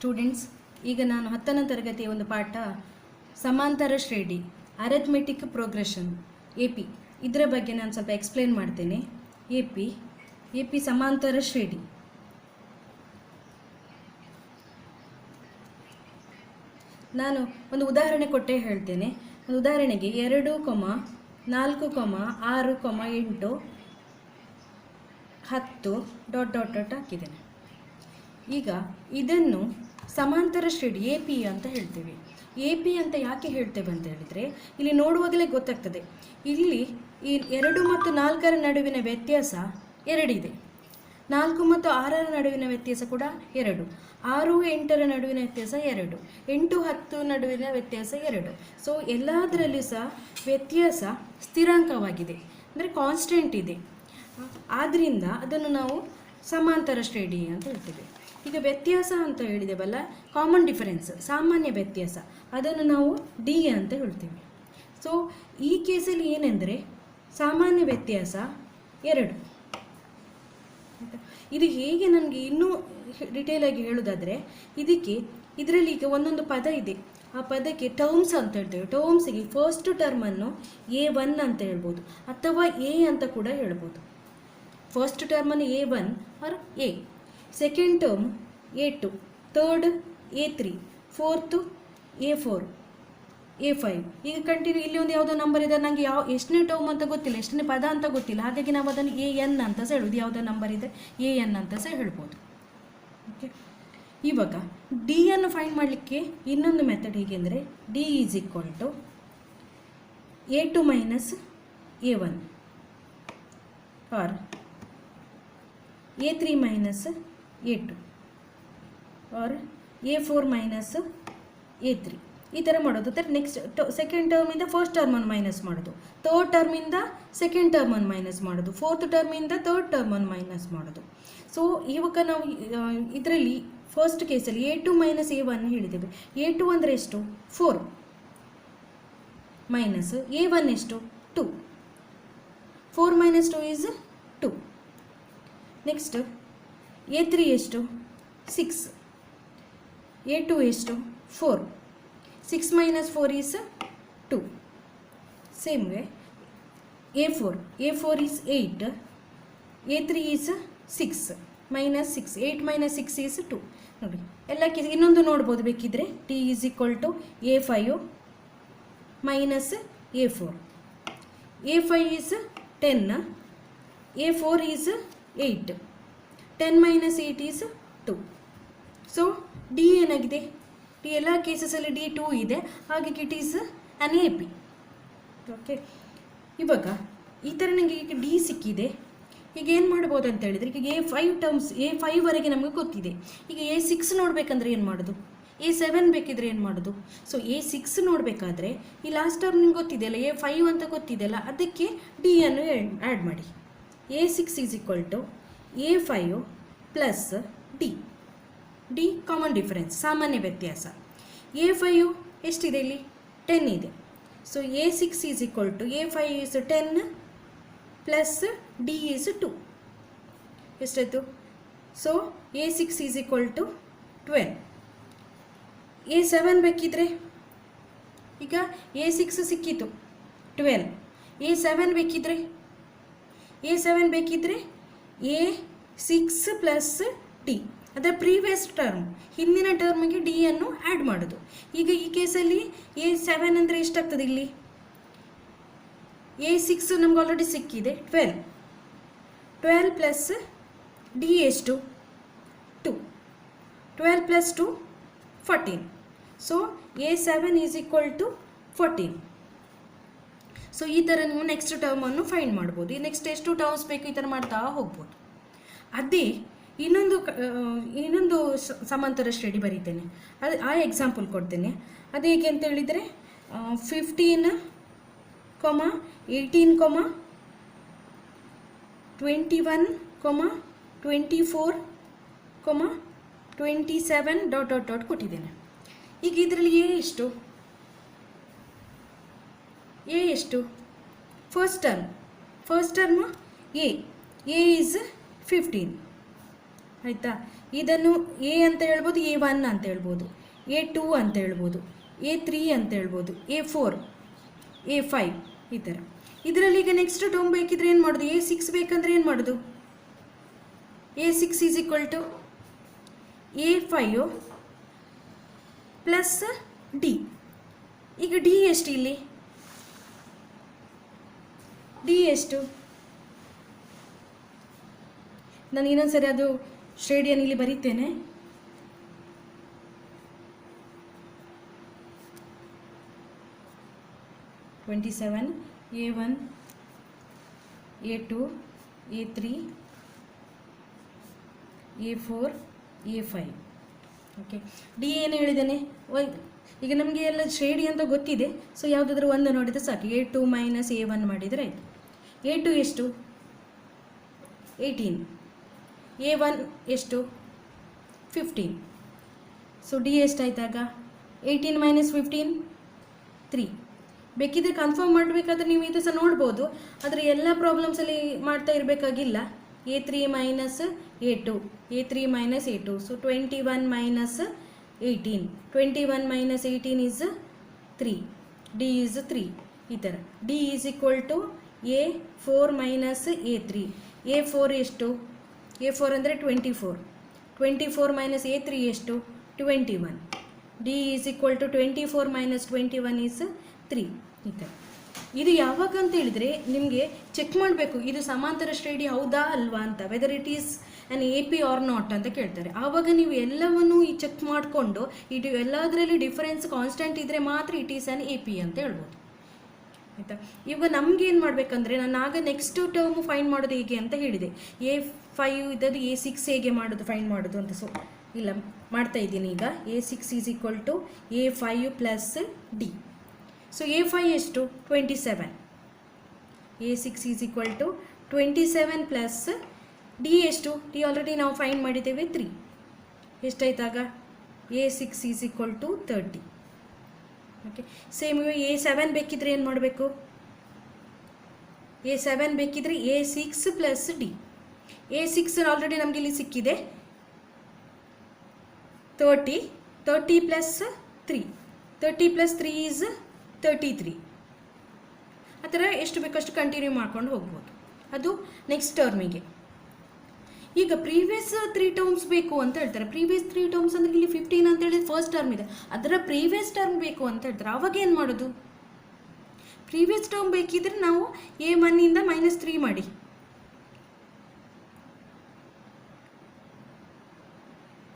Students, ಈಗ ನಾನು 10ನೇ ತರಗತಿಯ ಒಂದು ಪಾಠ ಸಮಾಂತರ ಶ್ರೇಣಿ ಅರಿಥಮೆಟಿಕ್ ಪ್ರೋಗ್ರೆಷನ್ AP ಇದರ ಬಗ್ಗೆ ನಾನು ಸ್ವಲ್ಪ ಎಕ್ಸ್ಪ್ಲೇನ್ ಮಾಡ್ತೇನೆ. AP ಸಮಾಂತರ ಶ್ರೇಣಿ. ನಾನು ಒಂದು ಉದಾಹರಣೆ ಕೊಟ್ಟೇ ಹೇಳ್ತೇನೆ. ಒಂದು ಉದಾಹರಣೆಗೆ 2, 4, 6, 8, 10 ... ಹಾಕಿದ್ದೇನೆ. ಈಗ ಇದನ್ನು ಸಮಾಂತರ ಶ್ರೇಣಿ AP ಅಂತ ಹೇಳ್ತೇವೆ. AP ಅಂತ ಯಾಕೆ ಹೇಳ್ತೇವೆ ಅಂತ ಹೇಳಿದರೆ, ಇಲ್ಲಿ ನೋಡುವಾಗಲೇ ಗೊತ್ತಾಗ್ತದೆ. ಇಲ್ಲಿ ಈ 2 ಮತ್ತು 4ರ ನಡುವಿನ ವ್ಯತ್ಯಾಸ 2 ಇದೆ. 4 ಮತ್ತು 6ರ ನಡುವಿನ ವ್ಯತ್ಯಾಸ ಕೂಡ 2. 6, 8ರ ನಡುವಿನ ವ್ಯತ್ಯಾಸ 2. 8, 10 ನಡುವಿನ ವ್ಯತ್ಯಾಸ 2. ಸೊ ಎಲ್ಲದರಲ್ಲಿ ಸಹ ವ್ಯತ್ಯಾಸ ಸ್ಥಿರಾಂಕವಾಗಿದೆ, ಅಂದರೆ ಕಾನ್ಸ್ಟೆಂಟ್ ಇದೆ. ಆದ್ದರಿಂದ ಅದನ್ನು ನಾವು ಸಮಾಂತರ ಶ್ರೇಣಿ ಅಂತ ಹೇಳ್ತೇವೆ. ಈಗ ವ್ಯತ್ಯಾಸ ಅಂತ ಹೇಳಿದೆವಲ್ಲ, ಕಾಮನ್ ಡಿಫರೆನ್ಸ್, ಸಾಮಾನ್ಯ ವ್ಯತ್ಯಾಸ, ಅದನ್ನು ನಾವು D ಅಂತ ಹೇಳ್ತೇವೆ. ಸೊ ಈ ಕೇಸಲ್ಲಿ ಏನೆಂದರೆ ಸಾಮಾನ್ಯ ವ್ಯತ್ಯಾಸ 2. ಇದು ಹೇಗೆ ನನಗೆ ಇನ್ನೂ ಡಿಟೇಲಾಗಿ ಹೇಳೋದಾದರೆ, ಇದರಲ್ಲಿ ಈಗ ಒಂದೊಂದು ಪದ ಇದೆ. ಆ ಪದಕ್ಕೆ ಟರ್ಮ್ಸ್ ಅಂತ ಹೇಳ್ತೇವೆ. ಟರ್ಮ್ಸಿಗೆ ಫಸ್ಟ್ ಟರ್ಮನ್ನು A1 ಅಂತ ಹೇಳ್ಬೋದು, ಅಥವಾ A ಅಂತ ಕೂಡ ಹೇಳ್ಬೋದು. ಫಸ್ಟ್ ಟರ್ಮನ್ನು A1 or A, second term A2, third A3, fourth A4, A5. ಈಗ ಕಂಟಿನ್ಯೂ ಇಲ್ಲಿ ಒಂದು ಯಾವುದೋ ನಂಬರ್ ಇದೆ, ನನಗೆ ಎಷ್ಟನೇ ಟರ್ಮ್ ಅಂತ ಗೊತ್ತಿಲ್ಲ, ಎಷ್ಟನೇ ಪದ ಅಂತ ಗೊತ್ತಿಲ್ಲ, ಹಾಗಾಗಿ ನಾವು ಅದನ್ನು AN ಅಂತ ಸಹ ಹೇಳೋದು. ಯಾವುದೋ ನಂಬರ್ ಇದೆ AN ಅಂತ ಸಹ ಹೇಳ್ಬೋದು. ಓಕೆ, ಇವಾಗ D ಅನ್ನು ಫೈಂಡ್ ಮಾಡಲಿಕ್ಕೆ ಇನ್ನೊಂದು ಮೆಥಡ್ ಹೇಗೆಂದರೆ, D is equal to A2 minus A1 or A3 minus A2 or A4 minus A3. ಈ ಥರ ಮಾಡೋದು. ನೆಕ್ಸ್ಟ್ ಸೆಕೆಂಡ್ ಟರ್ಮಿಂದ ಫಸ್ಟ್ ಟರ್ಮನ್ನು ಮೈನಸ್ ಮಾಡೋದು, ಥರ್ಡ್ ಟರ್ಮಿಂದ ಸೆಕೆಂಡ್ ಟರ್ಮನ್ನು ಮೈನಸ್ ಮಾಡೋದು, ಫೋರ್ತ್ ಟರ್ಮಿಂದ ಥರ್ಡ್ ಟರ್ಮನ್ನು ಮೈನಸ್ ಮಾಡೋದು. ಸೊ ಇವಾಗ ನಾವು ಇದರಲ್ಲಿ ಫಸ್ಟ್ ಕೇಸಲ್ಲಿ A2 ಮೈನಸ್ A1 ಹೇಳಿದ್ದೇವೆ. A2 ಅಂದರೆ ಎಷ್ಟು? 4 ಮೈನಸ್ A1 ಎಷ್ಟು? 2. 4 ಮೈನಸ್ 2 ಈಸ್ 2. ನೆಕ್ಸ್ಟ್ A3 ಎಷ್ಟು? 6. A2 ಎಷ್ಟು? 4. 6 minus 4 is 2. Same way A4 is 8. A3 is 6 minus 6. 8 minus 6 is 2. ನೋಡಿ, ಎಲ್ಲಕ್ಕೆ ಇನ್ನೊಂದು ನೋಡ್ಬೋದು ಬೇಕಿದ್ರೆ. T is equal to A5 minus A4. A5 is 10, A4 is 8. 10 minus 8 is 2. So D ಏನಾಗಿದೆ? D ಎಲ್ಲ ಕೇಸಸಲ್ಲಿ D2 ಇದೆ, ಹಾಗಾಗಿ it is an AP. Okay, ಇವಾಗ ಈ ಥರ ನನಗೆ ಈಗ D ಸಿಕ್ಕಿದೆ. ಈಗ ಏನು ಮಾಡ್ಬೋದು ಅಂತ ಹೇಳಿದರೆ, ಈಗ A5 ಟರ್ಮ್ಸ್, A5ವರೆಗೆ ನಮಗೆ ಗೊತ್ತಿದೆ. ಈಗ A6 ನೋಡಬೇಕಂದ್ರೆ ಏನು ಮಾಡೋದು? A7 ಬೇಕಿದ್ರೆ ಏನು ಮಾಡೋದು? ಸೊ A6 ನೋಡಬೇಕಾದ್ರೆ ಈ ಲಾಸ್ಟ್ ಟರ್ಮ್ ನಿಮ್ಗೆ ಗೊತ್ತಿದೆಯಲ್ಲ, A5 ಅಂತ ಗೊತ್ತಿದೆಯಲ್ಲ, ಅದಕ್ಕೆ D ಅನ್ನು ಆ್ಯಡ್ ಮಾಡಿ. A6 is equal to A5 plus D common difference, ಸಾಮಾನ್ಯ ವ್ಯತ್ಯಾಸ. A5 ಎಷ್ಟಿದೆ ಇಲ್ಲಿ? 10 ಇದೆ. So A6 is equal to A5 is 10 plus D is 2. ಎಷ್ಟಾಯಿತು? So A6 is equal to 12. A7 ಬೇಕಿದ್ರೆ, ಈಗ A6 ಸಿಕ್ಕಿತು 12. A7 ಬೇಕಿದ್ರೆ A6 ಪ್ಲಸ್ D, ಅದರ ಪ್ರೀವಿಯಸ್ ಟರ್ಮ್, ಹಿಂದಿನ ಟರ್ಮಿಗೆ D ಅನ್ನು ಆ್ಯಡ್ ಮಾಡೋದು. ಈಗ ಈ ಕೇಸಲ್ಲಿ A7 ಅಂದರೆ ಎಷ್ಟಾಗ್ತದೆ? ಇಲ್ಲಿ A6 ನಮ್ಗೆ ಆಲ್ರೆಡಿ ಸಿಕ್ಕಿದೆ 12 ಪ್ಲಸ್ D ಎಷ್ಟು? 2. 12 plus 2 14. So A7 is equal to 14. So ಈ ಥರ ನೀವು ನೆಕ್ಸ್ಟ್ ಟರ್ಮನ್ನು ಫೈಂಡ್ ಮಾಡ್ಬೋದು. ಈ ನೆಕ್ಸ್ಟ್ ಎಷ್ಟು ಟರ್ಮ್ಸ್ ಬೇಕು ಈ ಥರ ಮಾಡ್ತಾ ಹೋಗ್ಬೋದು. ಅದೇ ಇನ್ನೊಂದು ಸಮಾಂತರ ಶ್ರೇಣಿ ಬರೀತೇನೆ, ಆ ಎಕ್ಸಾಂಪಲ್ ಕೊಡ್ತೇನೆ. ಅದು ಹೇಗೆ ಅಂತ ಹೇಳಿದರೆ, 15, 18, 21, 24, 27 ... ಕೊಟ್ಟಿದ್ದೇನೆ. ಈಗ ಇದರಲ್ಲಿ A ಎಷ್ಟು? First term A is 15. ಆಯಿತಾ. ಇದನ್ನು ಎ ಅಂತ ಹೇಳ್ಬೋದು, A1 ಅಂತ ಹೇಳ್ಬೋದು, A2 ಅಂತ ಹೇಳ್ಬೋದು, A3 ಅಂತ ಹೇಳ್ಬೋದು, A4, A5 ಈ ಥರ. ಇದರಲ್ಲಿ ಈಗ ನೆಕ್ಸ್ಟ್ ಟರ್ಮ್ ಬೇಕಿದ್ರೆ ಏನು ಮಾಡೋದು? A6 ಬೇಕಂದ್ರೆ ಏನು ಮಾಡೋದು? A6 is equal to A5 plus D. ಈಗ ಡಿ ಎಷ್ಟು ಇಲ್ಲಿ? ಡಿ ಎಷ್ಟು? ನಾನು ಇನ್ನೊಂದ್ಸರಿ ಅದು ಶ್ರೇಣಿಯನ್ನು ಇಲ್ಲಿ ಬರೀತೇನೆ. A7, A1, A2, A3, A4, A5. Okay. D ಏನು ಹೇಳಿದ್ದೇನೆ? ಈಗ ನಮಗೆ ಎಲ್ಲ ಶ್ರೇಣಿ ಅಂತ ಗೊತ್ತಿದೆ. ಸೊ ಯಾವುದಾದ್ರೂ ಒಂದು ನೋಡಿದರೆ ಸಾಕು. A2 ಮೈನಸ್ A1 ಮಾಡಿದರೆ ಆಯಿತು. A2 ಎಷ್ಟು? 18. A1 ಎಷ್ಟು? 15. ಸೊ ಡಿ ಎಷ್ಟಾಯ್ತಾಗ? 18 ಮೈನಸ್ 15 3. ಬೇಕಿದ್ರೆ ಕನ್ಫರ್ಮ್ ಮಾಡಬೇಕಾದ್ರೆ ನೀವು ಇದು ಸಹ ನೋಡ್ಬೋದು, ಆದರೆ ಎಲ್ಲ ಪ್ರಾಬ್ಲಮ್ಸಲ್ಲಿ ಮಾಡ್ತಾ ಇರಬೇಕಾಗಿಲ್ಲ. A3 minus A2, A3 minus A2. So 21 minus 18, 21 minus 18 is 3. D is 3 ಈ ಥರ. D is equal to A4 minus A3. A4 ಎಷ್ಟು? A4 ಅಂದರೆ 24. 24 ಮೈನಸ್ A3 ಎಷ್ಟು? 21. D is equal to 24 minus 21 is 3 ಈ ಥರ. ಇದು ಯಾವಾಗ ಅಂತ ಹೇಳಿದರೆ ನಿಮಗೆ ಚೆಕ್ ಮಾಡಬೇಕು, ಇದು ಸಮಾಂತರ ಶ್ರೇಣಿ ಹೌದಾ ಅಲ್ವಾ ಅಂತ, whether it is an AP or not ಅಂತ ಕೇಳ್ತಾರೆ. ಆವಾಗ ನೀವು ಎಲ್ಲವನ್ನೂ ಈ ಚೆಕ್ ಮಾಡಿಕೊಂಡು ಇದು ಎಲ್ಲದರಲ್ಲಿ ಡಿಫರೆನ್ಸ್ ಕಾನ್ಸ್ಟೆಂಟ್ ಇದ್ದರೆ ಮಾತ್ರ ಇಟ್ ಈಸ್ ಆ್ಯನ್ AP ಅಂತ ಹೇಳ್ಬೋದು. ಆಯಿತಾ. ಇವಾಗ ನಮ್ಗೆ ಏನು ಮಾಡಬೇಕಂದ್ರೆ, ನಾನು ಆಗ ನೆಕ್ಸ್ಟ್ ಟರ್ಮು ಫೈಂಡ್ ಮಾಡೋದು ಹೇಗೆ ಅಂತ ಹೇಳಿದೆ. A5 ಇದ್ದದ್ದು A6 ಹೇಗೆ ಮಾಡೋದು ಫೈಂಡ್ ಮಾಡೋದು ಅಂತ. ಸೊ ಇಲ್ಲ ಮಾಡ್ತಾ ಇದ್ದೀನಿ ಈಗ. A6 is equal to A5 plus D. So A5 ಎಷ್ಟು? 27. A6 is equal to 27 plus D ಎಷ್ಟು? ಡಿ ಆಲ್ರೆಡಿ ನಾವು ಫೈಂಡ್ ಮಾಡಿದ್ದೇವೆ 3. ಎಷ್ಟಾಯ್ತಾಗ? A6 is equal to 30. Okay. Same ಇವಾಗ A7 ಬೇಕಿದ್ರೆ ಏನು ಮಾಡಬೇಕು? A7 ಬೇಕಿದ್ರೆ A6 plus D. A6 already ನಮಗೆ ಇಲ್ಲಿ ಸಿಕ್ಕಿದೆ 30. 30 ಪ್ಲಸ್ 3. 30 plus 3 is 33. ಆ ಥರ ಎಷ್ಟು ಬೇಕಷ್ಟು ಕಂಟಿನ್ಯೂ ಮಾಡ್ಕೊಂಡು ಹೋಗ್ಬೋದು. ಅದು ನೆಕ್ಸ್ಟ್ ಟರ್ಮಿಗೆ. ಈಗ ಪ್ರೀವಿಯಸ್ 3 ಟರ್ಮ್ಸ್ ಬೇಕು ಅಂತ ಹೇಳ್ತಾರೆ. ಪ್ರೀವಿಯಸ್ 3 ಟರ್ಮ್ಸ್ ಅಂದರೆ ಇಲ್ಲಿ 15 ಅಂತ ಹೇಳಿದ್ರೆ ಫಸ್ಟ್ ಟರ್ಮ್ ಇದೆ, ಅದರ ಪ್ರೀವಿಯಸ್ ಟರ್ಮ್ ಬೇಕು ಅಂತ ಹೇಳ್ತಾರೆ. ಆವಾಗ ಏನು ಮಾಡೋದು? ಪ್ರೀವಿಯಸ್ ಟರ್ಮ್ ಬೇಕಿದ್ರೆ ನಾವು A1 -3 ಮಾಡಿ.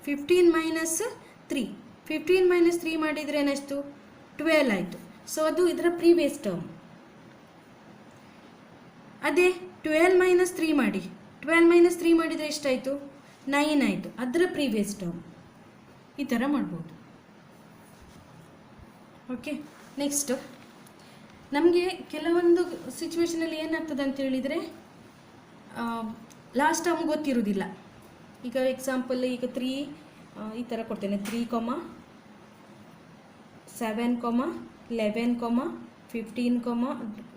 -3 15 -3 ಮಾಡಿದರೆ ಏನಾಯಿತು? 12 ಆಯಿತು. ಸೊ ಅದು ಇದರ ಪ್ರೀವಿಯಸ್ ಟರ್ಮ್. ಅದೇ 12 -3 ಮಾಡಿ. 12 -3 ಮಾಡಿದರೆ ಎಷ್ಟಾಯಿತು? 9 ಆಯಿತು. ಅದರ ಪ್ರೀವಿಯಸ್ ಟರ್ಮ್. ಈ ಥರ ಮಾಡ್ಬೋದು. ಓಕೆ. ನೆಕ್ಸ್ಟ್ ನಮಗೆ ಕೆಲವೊಂದು ಸಿಚುವೇಷನಲ್ಲಿ ಏನಾಗ್ತದೆ ಅಂತ ಹೇಳಿದರೆ ಲಾಸ್ಟ್ ಟರ್ಮ್ ಗೊತ್ತಿರೋದಿಲ್ಲ. ಈಗ ಎಕ್ಸಾಂಪಲ್ ಈಗ 3 ಈ ಥರ ಕೊಡ್ತೇನೆ. 3, 7, 11, 15,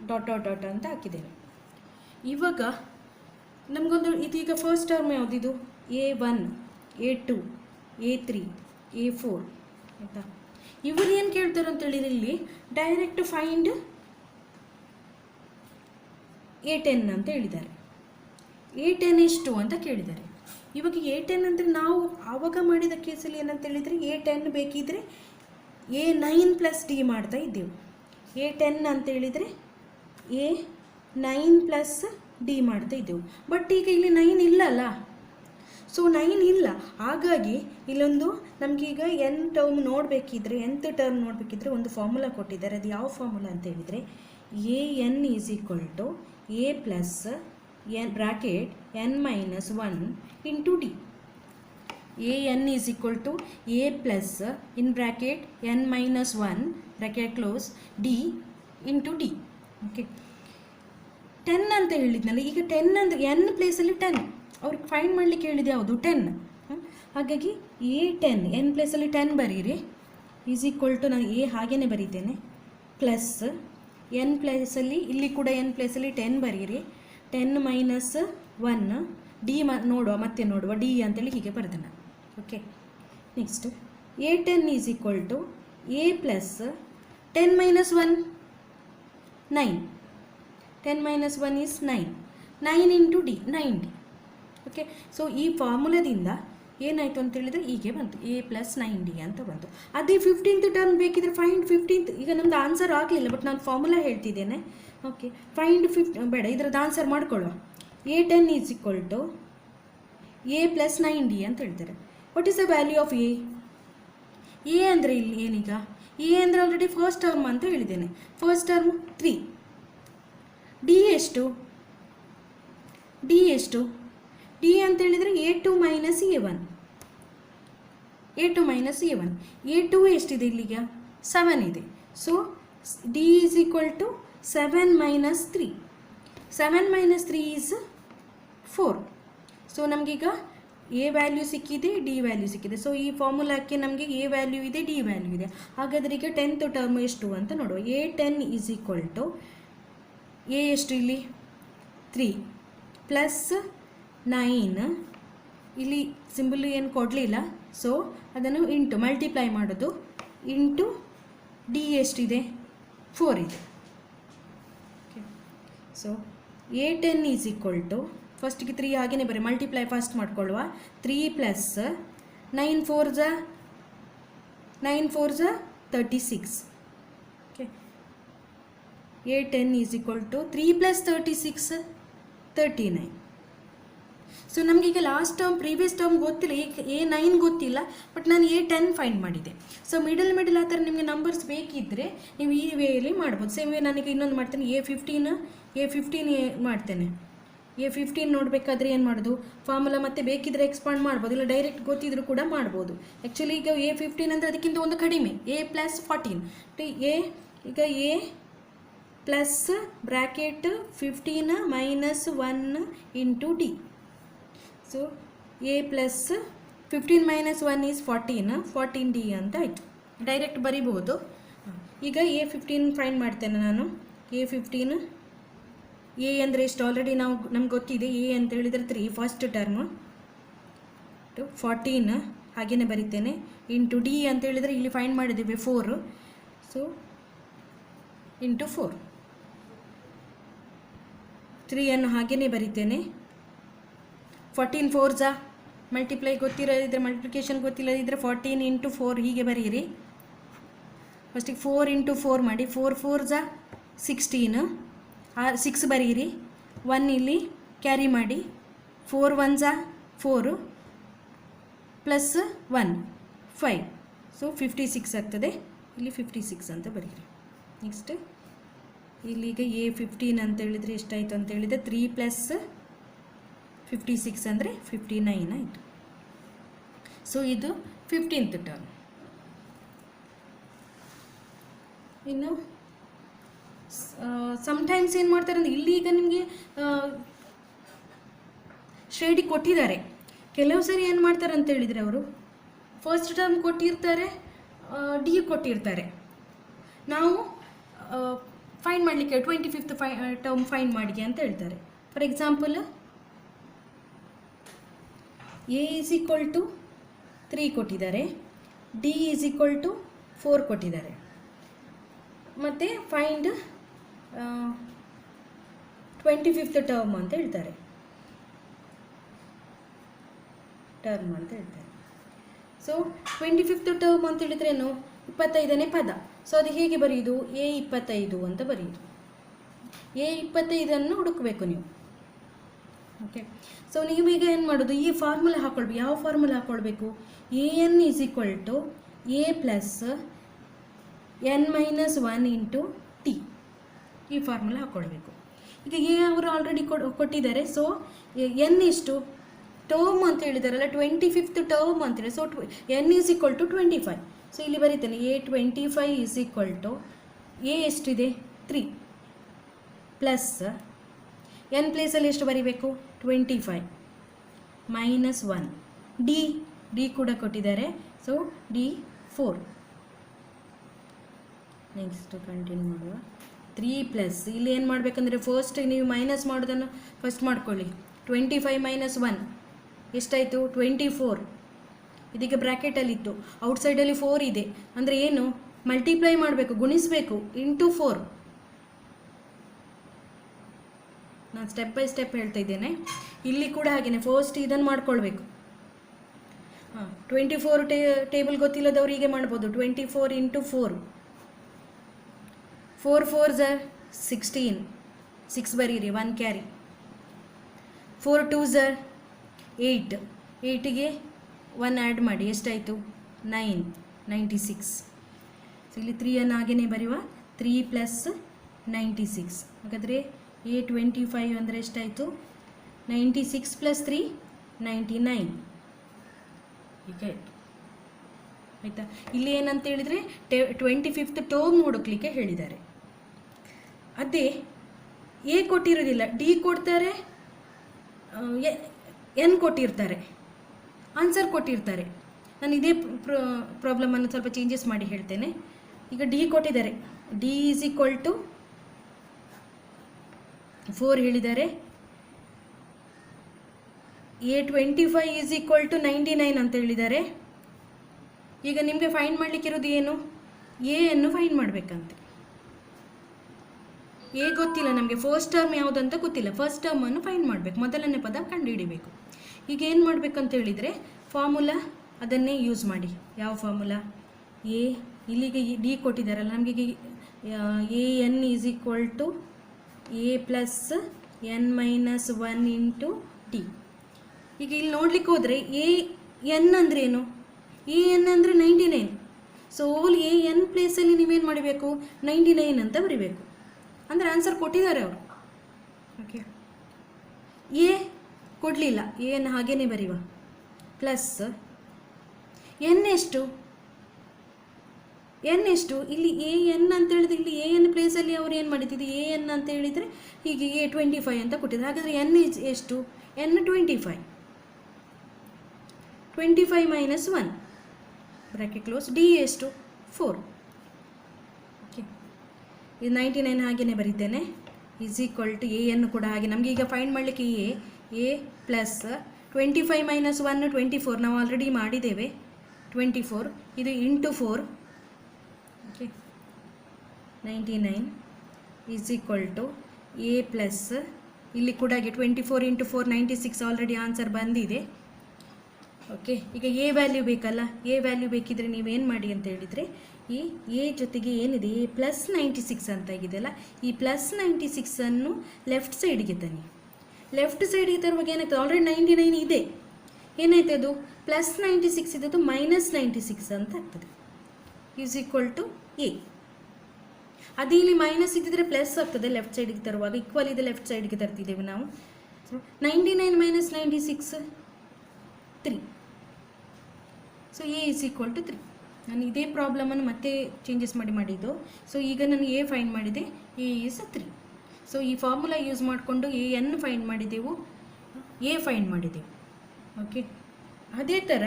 ಡಾಟ್ ಅಂತ ಹಾಕಿದ್ದೇನೆ. ಇವಾಗ ನಮಗೊಂದು ಇದೀಗ first term ಯಾವುದಿದು? A1, A2, A3, A4 ಆಯಿತಾ. ಇವರು ಏನು ಕೇಳ್ತಾರೆ ಅಂತ ಹೇಳಿದರೆ ಇಲ್ಲಿ ಡೈರೆಕ್ಟ್ ಫೈಂಡ್ A10 ಅಂತ ಹೇಳಿದ್ದಾರೆ. A10 ಎಷ್ಟು ಅಂತ ಕೇಳಿದ್ದಾರೆ. ಇವಾಗ A10 ಅಂದರೆ ನಾವು ಆವಾಗ ಮಾಡಿದ ಕೇಸಲ್ಲಿ ಏನಂತ ಹೇಳಿದರೆ A10 ಬೇಕಿದ್ರೆ A9 ಪ್ಲಸ್ ಡಿ ಮಾಡ್ತಾ ಇದ್ದೆವು. A10 ಅಂತ ಹೇಳಿದರೆ A9 ಪ್ಲಸ್ ಡಿ ಮಾಡ್ತಾ ಇದ್ದೆವು. ಬಟ್ ಈಗ ಇಲ್ಲಿ 9 ಇಲ್ಲಲ್ಲ. ಸೊ 9 ಇಲ್ಲ. ಹಾಗಾಗಿ ಇಲ್ಲೊಂದು ನಮಗೀಗ n ಟರ್ಮ್ ನೋಡಬೇಕಿದ್ರೆ, nth ಟರ್ಮ್ ನೋಡಬೇಕಿದ್ರೆ ಒಂದು ಫಾರ್ಮುಲಾ ಕೊಟ್ಟಿದ್ದಾರೆ. ಅದು ಯಾವ ಫಾರ್ಮುಲಾ ಅಂತ ಹೇಳಿದರೆ AN is equal to A plus n bracket n-1 into D. AN is equal to A plus n bracket n-1 bracket close D into D. Okay. 10 ಅಂತ ಹೇಳಿದ್ನಲ್ಲ. ಈಗ 10 ಅಂದರೆ n ಪ್ಲೇಸಲ್ಲಿ 10 ಅವ್ರಿಗೆ ಫೈಂಡ್ ಮಾಡಲಿಕ್ಕೆ ಹೇಳಿದೆ ಯಾವುದು? 10. ಹಾಗಾಗಿ A10 n ಪ್ಲೇಸಲ್ಲಿ 10 ಬರೀರಿ ಈಸ್ ಈಕ್ವಲ್ ಟು, ನಾನು A ಹಾಗೇ ಬರೀತೇನೆ, ಪ್ಲಸ್ n ಪ್ಲೇಸಲ್ಲಿ ಇಲ್ಲಿ ಕೂಡ n ಪ್ಲೇಸಲ್ಲಿ 10 ಬರೀರಿ, 10 - 1 ಡಿ ನೋಡುವ ಮತ್ತೆ ನೋಡುವ ಡಿ ಅಂತೇಳಿ ಹೀಗೆ ಬರೆದೆ ನಾನು. Okay, next A10 is equal to A plus 10 minus 1 9. 10 minus 1 is 9. 9 into D 9D. Okay, so ಈ ಫಾರ್ಮುಲಾದಿಂದ ಏನಾಯಿತು ಅಂತ ಹೇಳಿದರೆ ಹೀಗೆ ಬಂತು ಎ ಪ್ಲಸ್ 9D ಅಂತ ಬಂತು. ಅದೇ 15th ಟರ್ಮ್ ಬೇಕಿದ್ರೆ ಫೈಂಡ್ 15th. ಈಗ ನಮ್ಮದು ಆನ್ಸರ್ ಆಗಲಿಲ್ಲ, ಬಟ್ ನಾನು ಫಾರ್ಮುಲಾ ಹೇಳ್ತಿದ್ದೇನೆ. ಓಕೆ, ಫೈಂಡ್ ಬೇಡ, ಇದರದ್ದು ಆನ್ಸರ್ ಮಾಡ್ಕೊಳ್ಳುವ. A10 is equal to A plus 9D ಅಂತ ಹೇಳ್ತಾರೆ. What is the value of a? A ಅಂದರೆ ಇಲ್ಲಿ ಏನೀಗ, ಎ ಅಂದರೆ ಆಲ್ರೆಡಿ ಫಸ್ಟ್ ಟರ್ಮ್ ಅಂತ ಹೇಳಿದ್ದೇನೆ. First term 3. ಡಿ ಎಷ್ಟು? ಡಿ ಎಷ್ಟು? ಡಿ ಅಂತ ಹೇಳಿದರೆ A2 minus A1. A2 minus A1. A2 ಎಷ್ಟಿದೆ ಇಲ್ಲಿಗ? 7 ಇದೆ. So D is equal to 7 minus 3. 7 minus 3 is 4. So ನಮಗೀಗ ಎ ವ್ಯಾಲ್ಯೂ ಸಿಕ್ಕಿದೆ, ಡಿ ವ್ಯಾಲ್ಯೂ ಸಿಕ್ಕಿದೆ. ಸೊ ಈ ಫಾರ್ಮುಲಾಕ್ಕೆ ನಮಗೆ ಎ ವ್ಯಾಲ್ಯೂ ಇದೆ, ಡಿ ವ್ಯಾಲ್ಯೂ ಇದೆ. ಹಾಗಾದರೆ ಈಗ 10th ಟರ್ಮ್ ಎಷ್ಟು ಅಂತ ನೋಡುವ. A10 is equal to A ಎಷ್ಟು ಇಲ್ಲಿ 3 ಪ್ಲಸ್ 9, ಇಲ್ಲಿ ಸಿಂಬಲ್ ಏನು ಕೊಡಲಿಲ್ಲ, ಸೊ ಅದನ್ನು ಇಂಟು ಮಲ್ಟಿಪ್ಲೈ ಮಾಡೋದು, ಇಂಟು ಡಿ ಎಷ್ಟಿದೆ 4 ಇದೆ. Okay, so A10 is equal to ಫಸ್ಟಿಗೆ 3 ಹಾಗೆಯೇ ಬರೀ ಮಲ್ಟಿಪ್ಲೈ ಫಸ್ಟ್ ಮಾಡ್ಕೊಳ್ಳುವ. 3 ಪ್ಲಸ್ 9 4 ಝ 36. Okay, A10 is equal to 3 plus 36 39. So ನಮಗೀಗ ಲಾಸ್ಟ್ ಟರ್ಮ್ ಪ್ರೀವಿಯಸ್ ಟರ್ಮ್ ಗೊತ್ತಿಲ್ಲ, A9 ಗೊತ್ತಿಲ್ಲ, ಬಟ್ ನಾನು A10 ಫೈಂಡ್ ಮಾಡಿದೆ. ಸೊ ಮಿಡಲ್ ಆ ಥರ ನಿಮಗೆ ನಂಬರ್ಸ್ ಬೇಕಿದ್ದರೆ ನೀವು ಈ ವೇಯಲ್ಲಿ ಮಾಡ್ಬೋದು. ಸೇಮ್ ವೇ ನನಗೆ ಇನ್ನೊಂದು ಮಾಡ್ತೇನೆ, A15 ಮಾಡ್ತೇನೆ. A15 ನೋಡಬೇಕಾದ್ರೆ ಏನು ಮಾಡೋದು, ಫಾರ್ಮುಲಾ ಮತ್ತೆ ಬೇಕಿದ್ರೆ ಎಕ್ಸ್ಪಾಂಡ್ ಮಾಡ್ಬೋದು, ಇಲ್ಲ ಡೈರೆಕ್ಟ್ ಗೊತ್ತಿದ್ರು ಕೂಡ ಮಾಡ್ಬೋದು. ಆ್ಯಕ್ಚುಲಿ ಈಗ A15 ಅಂದರೆ ಅದಕ್ಕಿಂತ ಒಂದು ಕಡಿಮೆ, A ಪ್ಲಸ್ 14. ಈಗ A plus bracket 15 minus 1 into D. So A plus 15 minus 1 is 14D ಅಂತ ಆಯಿತು. ಡೈರೆಕ್ಟ್ ಬರಿಬೋದು. ಈಗ A15 ಫೈಂಡ್ ಮಾಡ್ತೇನೆ ನಾನು. A15 ಎ ಅಂದರೆ ಎಷ್ಟು ಆಲ್ರೆಡಿ ನಮ್ಗೆ ಗೊತ್ತಿದೆ. ಎ ಅಂತ ಹೇಳಿದರೆ 3 ಫಸ್ಟ್ ಟರ್ಮ್, 14 ಹಾಗೆಯೇ ಬರಿತೇನೆ, ಇಂಟು ಡಿ ಅಂತ ಹೇಳಿದರೆ ಇಲ್ಲಿ ಫೈಂಡ್ ಮಾಡಿದ್ದೇವೆ 4. ಸೊ ಇಂಟು 4, 3 ಹಾಗೆಯೇ ಬರಿತೇನೆ. 14 4 ಝ ಮಲ್ಟಿಪ್ಲೈ ಗೊತ್ತಿರೋದಿದ್ರೆ, ಮಲ್ಟಿಪ್ಲಿಕೇಶನ್ ಗೊತ್ತಿಲ್ಲದಿದ್ದರೆ 14 ಇಂಟು 4 ಹೀಗೆ ಬರೀರಿ. ಫಸ್ಟಿಗೆ 4 ಇಂಟು 4 ಮಾಡಿ, 4 4 ಝ 16, 6 ಬರೀರಿ. 1 ಇಲ್ಲಿ ಕ್ಯಾರಿ ಮಾಡಿ, 4 1 ಝ 4 ಪ್ಲಸ್ 1 5. ಸೊ 56 ಆಗ್ತದೆ. ಇಲ್ಲಿ 56 ಅಂತ ಬರೀರಿ. ನೆಕ್ಸ್ಟ್ ಇಲ್ಲಿಗ A15 ಅಂತ ಹೇಳಿದರೆ ಎಷ್ಟಾಯಿತು ಅಂತ ಹೇಳಿದರೆ 3 ಪ್ಲಸ್ 56 ಅಂದರೆ 59 ಆಯಿತು. ಸೊ ಇದು 15th ಟರ್ಮ್. ಇನ್ನು ಸಮ್ಟೈಮ್ಸ್ ಏನು ಮಾಡ್ತಾರೆ ಅಂದರೆ, ಇಲ್ಲಿ ಈಗ ನಿಮಗೆ ಶ್ರೇಣಿ ಕೊಟ್ಟಿದ್ದಾರೆ. ಕೆಲವು ಸರಿ ಏನು ಮಾಡ್ತಾರೆ ಅಂತ ಹೇಳಿದರೆ, ಅವರು ಫಸ್ಟ್ ಟರ್ಮ್ ಕೊಟ್ಟಿರ್ತಾರೆ, ಡಿ ಕೊಟ್ಟಿರ್ತಾರೆ. ನಾವು ಫೈಂಡ್ ಮಾಡಲಿಕ್ಕೆ 25th ಟರ್ಮ್ ಫೈಂಡ್ ಮಾಡಿ ಅಂತ ಹೇಳ್ತಾರೆ. For example A is equal to 3 ಕೊಟ್ಟಿದ್ದಾರೆ, ಡಿ ಈಸ್ ಈಕ್ವಲ್ ಟು 4 ಕೊಟ್ಟಿದ್ದಾರೆ. ಮತ್ತು ಫೈಂಡ್ 25th ಟರ್ಮ್ ಅಂತ ಹೇಳ್ತಾರೆ. ಸೊ 25th ಟರ್ಮ್ ಅಂತ ಹೇಳಿದ್ರೇನು, 25ನೇ ಪದ. ಸೊ ಅದು ಹೇಗೆ ಬರೆಯುವುದು, A25 ಅಂತ ಬರೆಯುವುದು. A25 ಹುಡುಕಬೇಕು ನೀವು. ಓಕೆ, ಸೊ ನೀವೀಗ ಏನು ಮಾಡೋದು, ಈ ಫಾರ್ಮುಲಾ ಹಾಕ್ಕೊಳ್ಬೇಕು. ಯಾವ ಫಾರ್ಮುಲಾ ಹಾಕ್ಕೊಳ್ಬೇಕು, AN is equal to A plus N minus 1 into d. ಈ ಫಾರ್ಮುಲಾ ಹಾಕ್ಕೊಳ್ಬೇಕು. ಈಗ ಎ ಅವರು ಆಲ್ರೆಡಿ ಕೊಟ್ಟಿದ್ದಾರೆ. ಸೊ ಎನ್ ಎಷ್ಟು ಟರ್ಮ್ ಅಂತ ಹೇಳಿದಾರಲ್ಲ, 25th ಟರ್ಮ್ ಅಂತೇಳಿ. So n is equal to 25. So ಇಲ್ಲಿ ಬರೀತೇನೆ, A25 is equal to a ಎಷ್ಟಿದೆ 3 ಪ್ಲಸ್ ಎನ್ ಪ್ಲೇಸಲ್ಲಿ ಎಷ್ಟು ಬರೀಬೇಕು 25 ಮೈನಸ್ 1 ಡಿ ಕೂಡ ಕೊಟ್ಟಿದ್ದಾರೆ. So D 4. ನೆಕ್ಸ್ಟ್ ಕಂಟಿನ್ಯೂ ಮಾಡುವ. 3 ಪ್ಲಸ್ ಇಲ್ಲಿ ಏನು ಮಾಡಬೇಕಂದ್ರೆ, ಫಸ್ಟ್ ನೀವು ಮೈನಸ್ ಮಾಡೋದನ್ನು ಫಸ್ಟ್ ಮಾಡ್ಕೊಳ್ಳಿ. 25 ಮೈನಸ್ 1 ಎಷ್ಟಾಯಿತು 24. ಇದಕ್ಕೆ ಬ್ರ್ಯಾಕೆಟಲ್ಲಿತ್ತು, ಔಟ್ಸೈಡಲ್ಲಿ 4 ಇದೆ, ಅಂದರೆ ಏನು ಮಲ್ಟಿಪ್ಲೈ ಮಾಡಬೇಕು, ಗುಣಿಸಬೇಕು, ಇಂಟು 4. ನಾನು ಸ್ಟೆಪ್ ಬೈ ಸ್ಟೆಪ್ ಹೇಳ್ತಾ ಇದ್ದೇನೆ. ಇಲ್ಲಿ ಕೂಡ ಹಾಗೆಯೇ ಫಸ್ಟ್ ಇದನ್ನು ಮಾಡ್ಕೊಳ್ಬೇಕು. 24 ಟೇಬಲ್ ಗೊತ್ತಿಲ್ಲದವ್ರು ಹೀಗೆ ಮಾಡ್ಬೋದು. 24 ಇಂಟು 4, 4 4s are 16, 6 ಬರೀರಿ, 1 ಕ್ಯಾರಿ. 4 2s are 8, 8ಗೆ 1 ಆ್ಯಡ್ ಮಾಡಿ, ಎಷ್ಟಾಯಿತು 9, 96. ಸೊ ಇಲ್ಲಿ 3 ಹಾಗೇ ಬರೆಯುವ, 3 ಪ್ಲಸ್ 96. ಹಾಗಾದರೆ A25 ಅಂದರೆ ಎಷ್ಟಾಯಿತು 96 ಪ್ಲಸ್ 3 99. ಈಗ ಆಯಿತಾ. ಇಲ್ಲಿ ಏನಂತ ಹೇಳಿದರೆ 25th ಟರ್ಮ್ ಹುಡುಕ್ಲಿಕ್ಕೆ ಹೇಳಿದ್ದಾರೆ. ಅದೇ ಎ ಕೊಟ್ಟಿರೋದಿಲ್ಲ, ಡಿ ಕೊಡ್ತಾರೆ, ಎನ್ ಕೊಟ್ಟಿರ್ತಾರೆ, ಆನ್ಸರ್ ಕೊಟ್ಟಿರ್ತಾರೆ. ನಾನು ಇದೇ ಪ್ರಾಬ್ಲಮನ್ನು ಸ್ವಲ್ಪ ಚೇಂಜಸ್ ಮಾಡಿ ಹೇಳ್ತೇನೆ. ಈಗ ಡಿ ಕೊಟ್ಟಿದ್ದಾರೆ, ಡಿ ಈಸ್ ಈಕ್ವಲ್ ಟು 4 ಹೇಳಿದ್ದಾರೆ. A25 ಈಸ್ ಈಕ್ವಲ್ ಟು 99 ಅಂತ ಹೇಳಿದ್ದಾರೆ. ಈಗ ನಿಮಗೆ ಫೈಂಡ್ ಮಾಡಲಿಕ್ಕಿರೋದು ಏನು, ಎ ಅನ್ನು ಫೈಂಡ್ ಮಾಡಬೇಕಂತೆ. ಎ ಗೊತ್ತಿಲ್ಲ ನಮಗೆ, ಫಸ್ಟ್ ಟರ್ಮ್ ಯಾವುದಂತ ಗೊತ್ತಿಲ್ಲ. ಫಸ್ಟ್ ಟರ್ಮನ್ನು ಫೈಂಡ್ ಮಾಡಬೇಕು, ಮೊದಲನೇ ಪದ ಕಂಡುಹಿಡಿಬೇಕು. ಈಗ ಏನು ಮಾಡಬೇಕಂತ ಹೇಳಿದರೆ ಫಾರ್ಮುಲಾ ಅದನ್ನೇ ಯೂಸ್ ಮಾಡಿ. ಯಾವ ಫಾರ್ಮುಲಾ, ಎ ಇಲ್ಲಿಗೆ ಡಿ ಕೊಟ್ಟಿದ್ದಾರಲ್ಲ ನಮಗೆ, a n is equal to A plus n minus 1 into d. ಈಗ ಇಲ್ಲಿ ನೋಡ್ಲಿಕ್ಕೆ ಹೋದರೆ ಎ ಎನ್ ಅಂದರೆ ಏನು, ಎ ಎನ್ ಅಂದರೆ 99. ಸೊ ಓಲ್ ಎ ಎನ್ ಪ್ಲೇಸಲ್ಲಿ ನೀವೇನು ಮಾಡಬೇಕು 99 ಅಂತ ಬರೀಬೇಕು. ಅಂದರೆ ಆನ್ಸರ್ ಕೊಟ್ಟಿದ್ದಾರೆ ಅವರು. ಓಕೆ, ಎ ಕೊಡಲಿಲ್ಲ, ಎನ್ ಹಾಗೇ ಬರೆಯುವ, ಪ್ಲಸ್ ಎನ್ ಎಷ್ಟು, ಎನ್ ಎಷ್ಟು, ಇಲ್ಲಿ ಎ ಎನ್ ಅಂತ ಹೇಳಿದ್ರೆ ಇಲ್ಲಿ ಎ ಎನ್ ಪ್ಲೇಸಲ್ಲಿ ಅವ್ರು ಏನು ಮಾಡಿದ್ದು, ಎ ಎನ್ ಅಂತ ಹೇಳಿದರೆ ಹೀಗೆ A25 ಅಂತ ಕೊಟ್ಟಿದ್ದಾರೆ. ಹಾಗಾದರೆ ಎನ್ ಎಷ್ಟು, n 25, 25 minus 1 bracket close, d ಎಷ್ಟು 4. ಓಕೆ, ಇದು 99 ಹಾಗೆಯೇ ಬರೀತೇನೆ. Is equal to a n ಕೂಡ ಹಾಗೆ ನಮಗೆ ಈಗ ಫೈಂಡ್ ಮಾಡಲಿಕ್ಕೆ ಎ ಪ್ಲಸ್ 25 ಮೈನಸ್ 1 24, ನಾವು ಆಲ್ರೆಡಿ ಮಾಡಿದ್ದೇವೆ 24, ಇದು into 4. Okay, 99 is equal to A plus, ಇಲ್ಲಿ ಕೂಡ ಹಾಗೆ 24 ಇಂಟು 4 96, ಆಲ್ರೆಡಿ ಆನ್ಸರ್ ಬಂದಿದೆ. ಓಕೆ, ಈಗ ಎ ವ್ಯಾಲ್ಯೂ ಬೇಕಲ್ಲ, ಎ ವ್ಯಾಲ್ಯೂ ಬೇಕಿದ್ರೆ ನೀವೇನು ಮಾಡಿ ಅಂತ ಹೇಳಿದರೆ ಈ ಎ ಜೊತೆಗೆ ಏನಿದೆ ಎ ಪ್ಲಸ್ 96 ಅಂತ ಆಗಿದೆಯಲ್ಲ, ಈ ಪ್ಲಸ್ 96ಅನ್ನು ಲೆಫ್ಟ್ ಸೈಡಿಗೆ ತನ್ನಿ. ಲೆಫ್ಟ್ ಸೈಡಿಗೆ ತರುವಾಗ ಏನಾಗ್ತದೆ, ಆಲ್ರೆಡಿ 99 ಇದೆ, ಏನಾಯ್ತು ಅದು ಪ್ಲಸ್ 96 ಇದ್ದದ್ದು ಮೈನಸ್ 96 ಅಂತ ಆಗ್ತದೆ. Is equal to a. ಅದೇ ಇಲ್ಲಿ ಮೈನಸ್ ಇದ್ದಿದ್ರೆ ಪ್ಲಸ್ ಆಗ್ತದೆ ಲೆಫ್ಟ್ ಸೈಡಿಗೆ ತರುವಾಗ, ಈಕ್ವಲ್ ಇದೆ ಲೆಫ್ಟ್ ಸೈಡ್ಗೆ ತರ್ತಿದ್ದೇವೆ ನಾವು. 99 minus 96 3. So a is equal to 3. ನಾನು ಇದೇ ಪ್ರಾಬ್ಲಮನ್ನು ಮತ್ತೆ ಚೇಂಜಸ್ ಮಾಡಿದ್ದು. ಸೊ ಈಗ ನಾನು ಎ ಫೈಂಡ್ ಮಾಡಿದೆ, ಎ ಈಸ್ 3. ಸೊ ಈ ಫಾರ್ಮುಲಾ ಯೂಸ್ ಮಾಡಿಕೊಂಡು ಎ ಎನ್ ಫೈಂಡ್ ಮಾಡಿದೆವು, ಎ ಫೈಂಡ್ ಮಾಡಿದೆವು. ಓಕೆ, ಅದೇ ಥರ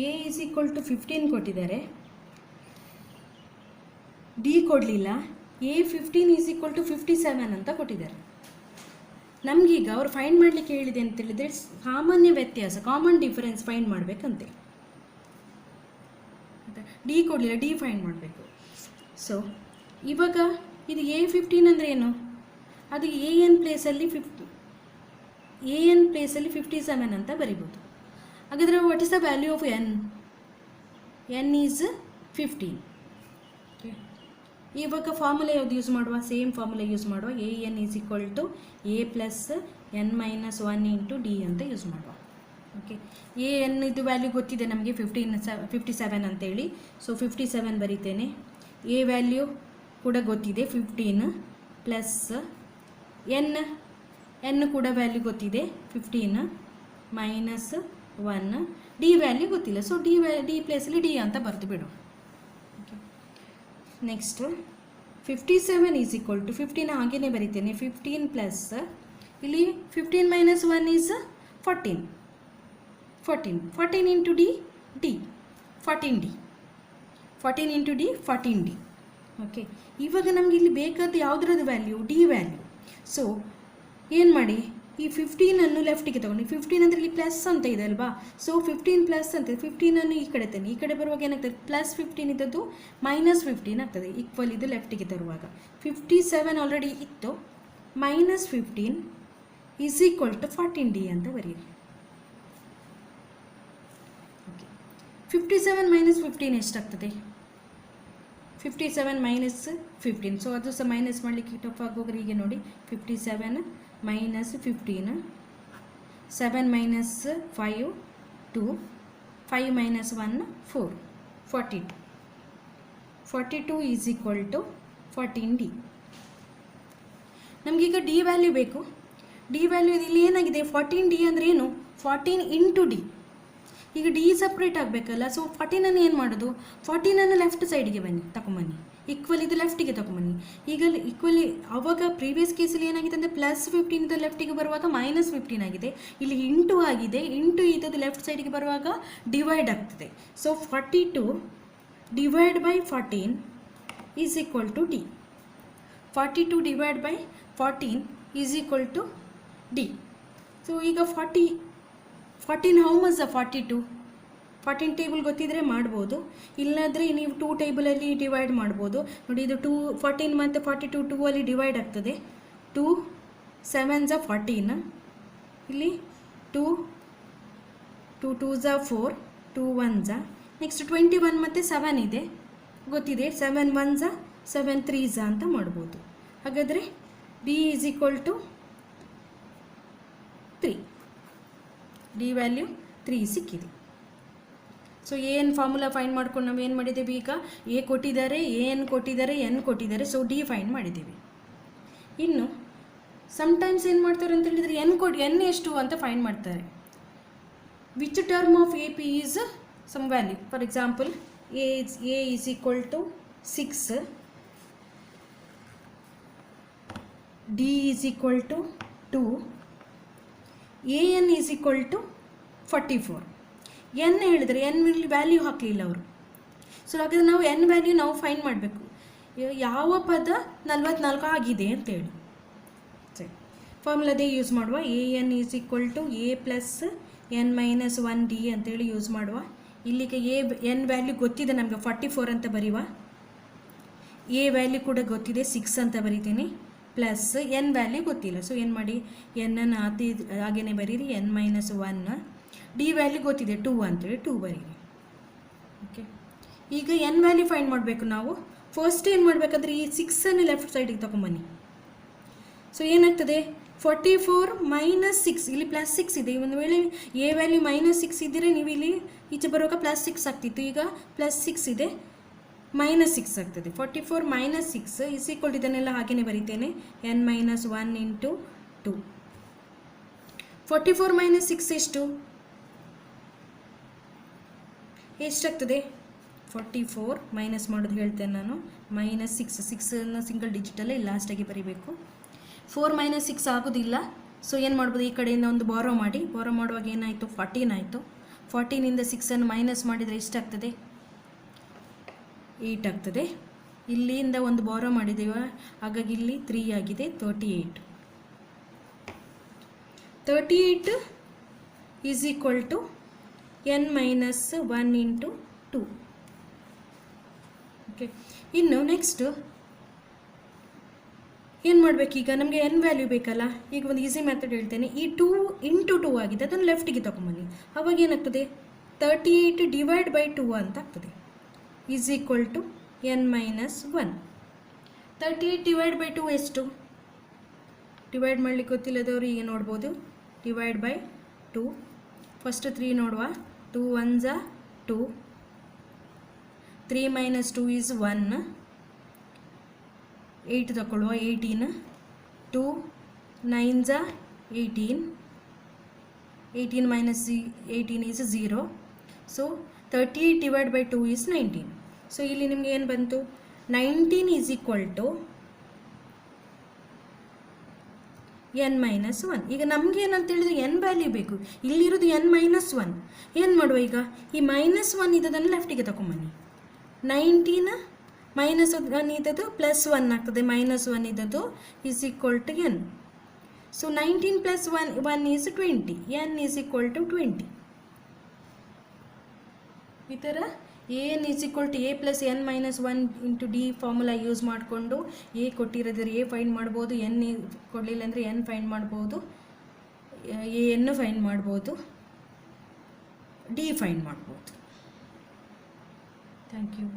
ಎ ಈಸ್ ಈಕ್ವಲ್ ಟು 15 ಕೊಟ್ಟಿದ್ದಾರೆ, ಡಿ ಕೊಡಲಿಲ್ಲ. ಎ 15 ಈಸ್ ಈಕ್ವಲ್ ಟು 57 ಅಂತ ಕೊಟ್ಟಿದ್ದಾರೆ. ನಮಗೀಗ ಅವ್ರು ಫೈಂಡ್ ಮಾಡಲಿಕ್ಕೆ ಹೇಳಿದೆ ಅಂತ ಹೇಳಿದರೆ ಸಾಮಾನ್ಯ ವ್ಯತ್ಯಾಸ, ಕಾಮನ್ ಡಿಫರೆನ್ಸ್ ಫೈಂಡ್ ಮಾಡಬೇಕಂತೆ. ಡಿ ಕೊಡಲಿಲ್ಲ, ಡಿ ಫೈಂಡ್ ಮಾಡಬೇಕು. ಸೊ ಇವಾಗ ಇದು A15 ಅಂದರೆ ಏನು, ಅದು ಎ ಎನ್ ಪ್ಲೇಸಲ್ಲಿ 57 ಅಂತ ಬರಿಬೋದು. ಹಾಗಾದರೆ what is the value of n, n is 15. ಇವಾಗ ಫಾರ್ಮುಲಾ ಯಾವುದು ಯೂಸ್ ಮಾಡುವ, ಸೇಮ್ ಫಾರ್ಮುಲಾ ಯೂಸ್ ಮಾಡುವ. A n is equal to A plus n minus 1 into d ಅಂತ ಯೂಸ್ ಮಾಡುವ. ಓಕೆ, ಎ ಎನ್ ಇದು ವ್ಯಾಲ್ಯೂ ಗೊತ್ತಿದೆ ನಮಗೆ 57 ಅಂತೇಳಿ. ಸೊ 57 ಬರೀತೇನೆ. ಎ ವ್ಯಾಲ್ಯೂ ಕೂಡ ಗೊತ್ತಿದೆ 15 ಪ್ಲಸ್ ಎನ್ ಕೂಡ ವ್ಯಾಲ್ಯೂ ಗೊತ್ತಿದೆ 15 ಮೈನಸ್ 1. ಡಿ ವ್ಯಾಲ್ಯೂ ಗೊತ್ತಿಲ್ಲ, ಸೊ ಡಿ ಪ್ಲೇಸಲ್ಲಿ ಡಿ ಅಂತ ಬರೆದು ಬಿಡು. Okay, next 57 is equal to 15 ಹಾಗೇ ಬರೀತೇನೆ. 15 ಪ್ಲಸ್ ಇಲ್ಲಿ 15 minus 1 is 14. 14 into d 14 into d 14 d. Okay, ಇವಾಗ ನಮಗೆ ಇಲ್ಲಿ ಬೇಕಾದ ಯಾವುದ್ರದ್ದು ವ್ಯಾಲ್ಯೂ, ಡಿ ವ್ಯಾಲ್ಯೂ. ಸೊ ಏನು ಮಾಡಿ, ಈ 15 ಲೆಫ್ಟಿಗೆ ತಗೊಂಡು, 15 ಅಂದರೆ ಇಲ್ಲಿ ಪ್ಲಸ್ ಅಂತ ಇದೆ ಅಲ್ವಾ, ಸೊ 15 ಪ್ಲಸ್ ಅಂತ, 15 ಈ ಕಡೆ ತನ್ನಿ. ಈ ಕಡೆ ಬರುವಾಗ ಏನಾಗ್ತದೆ, +15 ಇದ್ದದ್ದು -15 ಆಗ್ತದೆ, ಈಕ್ವಲ್ ಇದು ಲೆಫ್ಟಿಗೆ ತರುವಾಗ. 57 ಆಲ್ರೆಡಿ ಇತ್ತು, -15 ಈಸ್ ಈಕ್ವಲ್ ಟು 14D ಅಂತ ಬರೀರಿ. ಓಕೆ, 57 - 15 ಎಷ್ಟಾಗ್ತದೆ, 57 - 15. ಸೊ ಅದು ಸಹ ಮೈನಸ್ ಮಾಡಲಿಕ್ಕೆ ಟಫ್ ಆಗೋಗ್ರೆ ಹೀಗೆ ನೋಡಿ, 57 - 15, 7 - 5 2, 5 - 1 4, 42. 42 ಈಸ್ ಈಕ್ವಲ್ ಟು 14D. ನಮಗೀಗ ಡಿ ವ್ಯಾಲ್ಯೂ ಬೇಕು. ಡಿ ವ್ಯಾಲ್ಯೂ ಇಲ್ಲಿ ಏನಾಗಿದೆ, 14D ಅಂದರೆ ಏನು, 14 × D. ಈಗ ಡಿ ಸಪ್ರೇಟ್ ಆಗಬೇಕಲ್ಲ, ಸೊ 14 ಏನು ಮಾಡೋದು, 14 ಲೆಫ್ಟ್ ಸೈಡಿಗೆ ತಗೊಂಬನ್ನಿ, ಈಕ್ವಲ್ ಇದು ಲೆಫ್ಟಿಗೆ ತಗೊಂಬನ್ನಿ. ಈಗ ಈಕ್ವಲಿ ಆವಾಗ ಪ್ರೀವಿಯಸ್ ಕೇಸಲ್ಲಿ ಏನಾಗಿದೆ ಅಂದರೆ +15 ಲೆಫ್ಟಿಗೆ ಬರುವಾಗ -15 ಆಗಿದೆ, ಇಲ್ಲಿ ಇಂಟು ಆಗಿದೆ, ಇಂಟು ಇದ್ದದ್ದು ಲೆಫ್ಟ್ ಸೈಡಿಗೆ ಬರುವಾಗ ಡಿವೈಡ್ ಆಗ್ತದೆ. So 42 / 14 is equal to d. 42 / 14 is equal to d. So ಈಗ 14 ಹೌ ಮಚ್ 42? 14 ಟೇಬಲ್ ಗೊತ್ತಿದ್ರೆ ಮಾಡ್ಬೋದು, ಇಲ್ಲಾಂದರೆ ನೀವು 2 ಟೇಬಲಲ್ಲಿ ಡಿವೈಡ್ ಮಾಡ್ಬೋದು. ನೋಡಿ ಇದು 14 ಮತ್ತು 42 2 ಅಲ್ಲಿ ಡಿವೈಡ್ ಆಗ್ತದೆ. 2 7 × 14, ಇಲ್ಲಿ 2 2 4, 2 1 ನೆಕ್ಸ್ಟ್ 21 ಮತ್ತು 7 ಇದೆ ಗೊತ್ತಿದೆ, 7 1 7 3 ಅಂತ ಮಾಡ್ಬೋದು. ಹಾಗಾದರೆ d is equal to 3. D value 3 ಸಿಕ್ಕಿದೆ. ಸೊ ಏನು ಫಾರ್ಮುಲಾ ಫೈಂಡ್ ಮಾಡ್ಕೊಂಡು ನಾವು ಏನು ಮಾಡಿದ್ದೇವೆ, ಈಗ ಎ ಕೊಟ್ಟಿದ್ದಾರೆ, ಎನ್ ಕೊಟ್ಟಿದ್ದಾರೆ, ಎನ್ ಕೊಟ್ಟಿದ್ದಾರೆ, ಸೊ ಡಿ ಫೈಂಡ್ ಮಾಡಿದ್ದೀವಿ. ಇನ್ನು ಸಮ್ಟೈಮ್ಸ್ ಏನು ಮಾಡ್ತಾರೆ ಅಂತ ಹೇಳಿದರೆ ಎನ್ ಎಷ್ಟು ಅಂತ ಫೈಂಡ್ ಮಾಡ್ತಾರೆ. Which term of A P is some value. For example A is equal to 6, d is equal to 2, n is equal to 44. N ಹೇಳಿದರೆ ಎನ್ ವ್ಯಾಲ್ಯೂ ಹಾಕಲಿಲ್ಲ ಅವರು. ಸೊ ಹಾಗಾದರೆ ನಾವು ಎನ್ ವ್ಯಾಲ್ಯೂ ನಾವು ಫೈಂಡ್ ಮಾಡಬೇಕು, ಯಾವ ಪದ 44 ಆಗಿದೆ ಅಂತೇಳಿ. ಸರಿ, ಫಾರ್ಮುಲಾದೇ ಯೂಸ್ ಮಾಡುವ. N is equal to A plus n - 1d ಅಂತೇಳಿ ಯೂಸ್ ಮಾಡುವ. ಇಲ್ಲಿಗೆ ಎನ್ ವ್ಯಾಲ್ಯೂ ಗೊತ್ತಿದೆ ನಮಗೆ 44 ಅಂತ ಬರೀವ, ಎ ವ್ಯಾಲ್ಯೂ ಕೂಡ ಗೊತ್ತಿದೆ 6 ಅಂತ ಬರಿತೀನಿ, ಪ್ಲಸ್ ಎನ್ ವ್ಯಾಲ್ಯೂ ಗೊತ್ತಿಲ್ಲ. ಸೊ ಏನು ಮಾಡಿ, ಎನ್ನನ್ನು ಹಾಗೇ ಬರೀರಿ, n - 1. ಡಿ ವ್ಯಾಲ್ಯೂ ಗೊತ್ತಿದೆ 2 ಅಂತೇಳಿ 2 ಬರೀರಿ. ಓಕೆ, ಈಗ ಎನ್ ವ್ಯಾಲ್ಯೂ ಫೈಂಡ್ ಮಾಡಬೇಕು ನಾವು. ಫಸ್ಟ್ ಏನು ಮಾಡಬೇಕಂದ್ರೆ ಈ 6 ಲೆಫ್ಟ್ ಸೈಡಿಗೆ ತಗೊಂಬನ್ನಿ. ಸೊ ಏನಾಗ್ತದೆ, 44 - 6, ಇಲ್ಲಿ +6 ಇದೆ. ಒಂದು ವೇಳೆ ಎ ವ್ಯಾಲ್ಯೂ -6 ಇದ್ದರೆ ನೀವು ಇಲ್ಲಿ ಈಚೆ ಬರುವಾಗ +6 ಆಗ್ತಿತ್ತು, ಈಗ +6 ಇದೆ, -6 ಆಗ್ತದೆ. 44 - 6 ಇಸ್ ಈಕ್ವಲ್ ಇದನ್ನೆಲ್ಲ ಹಾಗೆಯೇ ಬರೀತೇನೆ, n - 1 × 2. 44 - 6 ಎಷ್ಟಾಗ್ತದೆ, 44 ಮೈನಸ್ ಮಾಡೋದು ಹೇಳ್ತೇನೆ ನಾನು, -6. 6 ಸಿಂಗಲ್ ಡಿಜಿಟಲ್ಲೇ ಲಾಸ್ಟಾಗಿ ಬರೀಬೇಕು. 4 - 6 ಆಗೋದಿಲ್ಲ. ಸೊ ಏನು ಮಾಡ್ಬೋದು, ಈ ಕಡೆಯಿಂದ ಒಂದು ಬಾರೋ ಮಾಡಿ, ಬಾರೋ ಮಾಡುವಾಗ ಏನಾಯಿತು, 14 ಆಯಿತು. 14 - 6 ಮೈನಸ್ ಮಾಡಿದರೆ ಎಷ್ಟಾಗ್ತದೆ, 8 ಆಗ್ತದೆ. ಇಲ್ಲಿಂದ ಒಂದು ಬಾರೋ ಮಾಡಿದ್ದೇವೆ, ಹಾಗಾಗಿ ಇಲ್ಲಿ 3 ಆಗಿದೆ, 38. 38 is equal to n - 1 × 2. Okay, ಇನ್ನು ನೆಕ್ಸ್ಟು ಏನು ಮಾಡಬೇಕೀಗ, ನಮಗೆ ಎನ್ ವ್ಯಾಲ್ಯೂ ಬೇಕಲ್ಲ. ಈಗ ಒಂದು ಈಸಿ ಮೆಥಡ್ ಹೇಳ್ತೇನೆ. ಈ 2 × 2 ಆಗಿದೆ, ಅದನ್ನು ಲೆಫ್ಟಿಗೆ ತಗೊಂಬನ್ನಿ. ಅವಾಗ ಏನಾಗ್ತದೆ, 38 / 2 ಅಂತ ಆಗ್ತದೆ, ಈಸ್ ಈಕ್ವಲ್ ಟು n - 1. 38 / 2 ಎಷ್ಟು, ಡಿವೈಡ್ ಮಾಡಲಿಕ್ಕೆ ಗೊತ್ತಿಲ್ಲದವರು ಈಗ ನೋಡ್ಬೋದು. ಡಿವೈಡ್ ಬೈ 2, ಫಸ್ಟ್ 3 ನೋಡುವ. 2 1 2, 3 - 2 is 1, 8 ತಗೊಳ್ಳುವ, 18, 2 9 18, 18 - 18 is 0. So 38 / 2 is 19. So ಇಲ್ಲಿ ನಿಮಗೆ ಏನು ಬಂತು, 19 ಈಸ್ ಈಕ್ವಲ್ ಟು n - 1. ಈಗ ನಮಗೆ ಏನಂತ ಹೇಳಿದ್ರೆ ಎನ್ ವ್ಯಾಲ್ಯೂ ಬೇಕು, ಇಲ್ಲಿರೋದು n - 1. ಏನು ಮಾಡುವ, ಈಗ ಈ -1 ಇದನ್ನು ಲೆಫ್ಟಿಗೆ ತಗೊಂಬನ್ನಿ. 19 -1 ಇದ್ದದ್ದು +1 ಆಗ್ತದೆ, -1 ಇದ್ದದ್ದು is equal to n. So 19 + 1 is 20, n is equal to 20. ಈ ಥರ an is equal to a + n - 1 into d formula use ಮಾಡಿಕೊಂಡು ಎ ಕೊಟ್ಟಿರೋದ್ರೆ ಎ ಫೈಂಡ್ ಮಾಡ್ಬೋದು, ಎನ್ ಕೊಡಲಿಲ್ಲ ಅಂದರೆ ಎನ್ ಫೈಂಡ್ ಮಾಡ್ಬೋದು, ಎನ್ನು ಫೈಂಡ್ ಮಾಡ್ಬೋದು, ಡಿ ಫೈಂಡ್ ಮಾಡ್ಬೋದು. Thank you.